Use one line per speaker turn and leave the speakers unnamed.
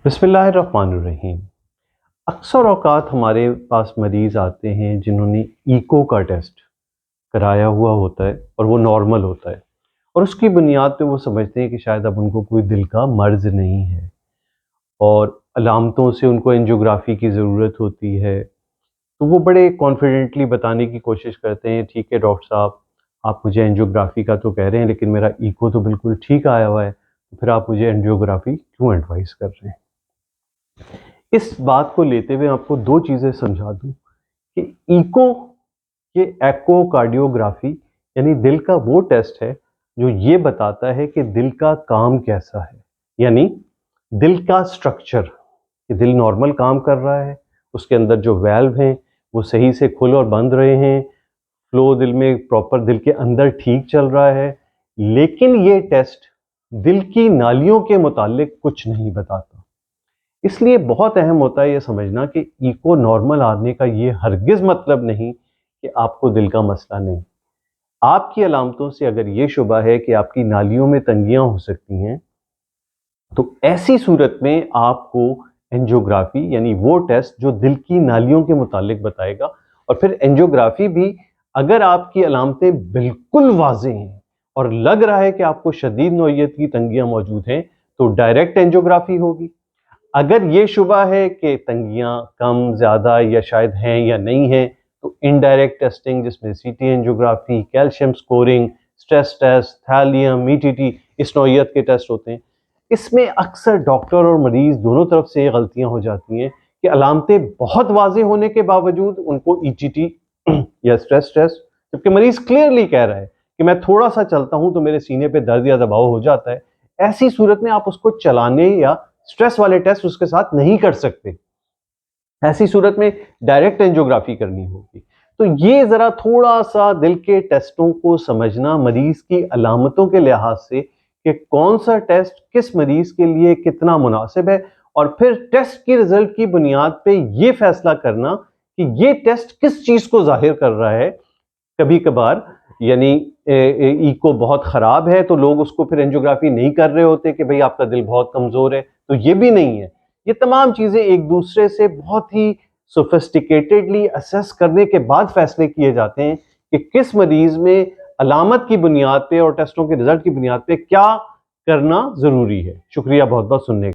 बिस्मिल्लाहिर्रहमानिर्रहीम। अक्सर औक़ात हमारे पास मरीज़ आते हैं जिन्होंने ईको का टेस्ट कराया हुआ होता है और वो नॉर्मल होता है, और उसकी बुनियाद पे वो समझते हैं कि शायद अब उनको कोई दिल का मर्ज़ नहीं है और अलामतों से उनको एंजियोग्राफ़ी की ज़रूरत होती है। तो वो बड़े कॉन्फिडेंटली बताने की कोशिश करते हैं, ठीक है डॉक्टर साहब, आप मुझे एंजियोग्राफ़ी का तो कह रहे हैं लेकिन मेरा ईको तो बिल्कुल ठीक आया हुआ है, तो फिर आप मुझे एंजियोग्राफ़ी क्यों एडवाइस कर रहे हैं? इस बात को लेते हुए आपको दो चीज़ें समझा दूं कि ईको, ये एकोकार्डियोग्राफी यानी दिल का वो टेस्ट है जो ये बताता है कि दिल का काम कैसा है, यानी दिल का स्ट्रक्चर, कि दिल नॉर्मल काम कर रहा है, उसके अंदर जो वैल्व हैं वो सही से खुल और बंद रहे हैं, फ्लो दिल में प्रॉपर दिल के अंदर ठीक चल रहा है। लेकिन ये टेस्ट दिल की नालियों के मुतालिक कुछ नहीं बताता। इसलिए बहुत अहम होता है ये समझना कि ईको नॉर्मल आने का ये हरगिज़ मतलब नहीं कि आपको दिल का मसला नहीं। आपकी अलामतों से अगर ये शुबा है कि आपकी नालियों में तंगियां हो सकती हैं, तो ऐसी सूरत में आपको एंजियोग्राफी यानी वो टेस्ट जो दिल की नालियों के मुतालिक बताएगा। और फिर एंजियोग्राफी भी, अगर आपकी अलामतें बिल्कुल वाज़ेह हैं और लग रहा है कि आपको शदीद नौइयत की तंगियां मौजूद हैं, तो डायरेक्ट एंजियोग्राफी होगी। अगर ये शुबा है कि तंगियां कम ज़्यादा या शायद हैं या नहीं हैं, तो इनडायरेक्ट टेस्टिंग जिसमें CT angiography, calcium scoring, stress test, thallium, ETT, इस नौइयत के टेस्ट होते हैं। इसमें अक्सर डॉक्टर और मरीज़ दोनों तरफ से ये गलतियां हो जाती हैं कि अलामतें बहुत वाज़ेह होने के बावजूद उनको ईटीटी या स्ट्रेस टेस्ट, जबकि मरीज़ क्लियरली कह रहा है कि मैं थोड़ा सा चलता हूं तो मेरे सीने पे दर्द या दबाव हो जाता है, ऐसी सूरत में आप उसको चलाने या स्ट्रेस वाले टेस्ट उसके साथ नहीं कर सकते। ऐसी सूरत में डायरेक्ट एंजियोग्राफी करनी होगी। तो ये ज़रा थोड़ा सा दिल के टेस्टों को समझना मरीज़ की अलामतों के लिहाज से कि कौन सा टेस्ट किस मरीज़ के लिए कितना मुनासिब है, और फिर टेस्ट की रिजल्ट की बुनियाद पे ये फैसला करना कि ये टेस्ट किस चीज़ को ज़ाहिर कर रहा है। कभी कभार यानी ईको बहुत ख़राब है तो लोग उसको फिर एंजियोग्राफी नहीं कर रहे होते कि भाई आपका दिल बहुत कमज़ोर है, तो ये भी नहीं है। ये तमाम चीज़ें एक दूसरे से बहुत ही सोफिस्टिकेटेडली असेस करने के बाद फैसले किए जाते हैं कि किस मरीज़ में अलामत की बुनियाद पे और टेस्टों के रिजल्ट की बुनियाद पे क्या करना ज़रूरी है। शुक्रिया बहुत बहुत सुनने का।